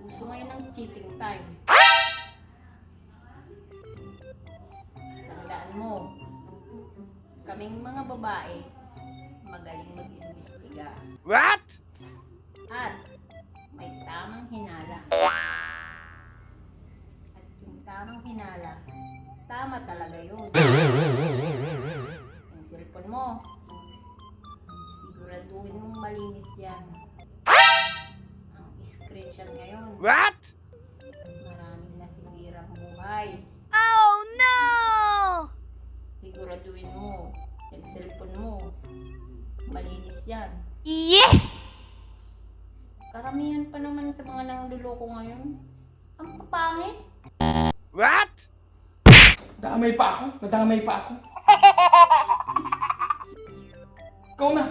Gusto ngayon ng cheating time. Tandaan mo, kaming mga babae, magaling mag-imbestiga. What? At may tamang hinala. At yung tamang hinala, tama talaga yun. Yung cellphone mo, siguraduhin mong malinis yan. Ang screenshot ngayon, What? maraming nasisirang buhay. Oh no! Siguraduhin mo, yung cellphone mo, malinis yan. Yes! Karamihan pa naman sa mga nangluloko ngayon, ang papangit. What? Nadamay pa ako. Nadamay pa ako. Ikaw na.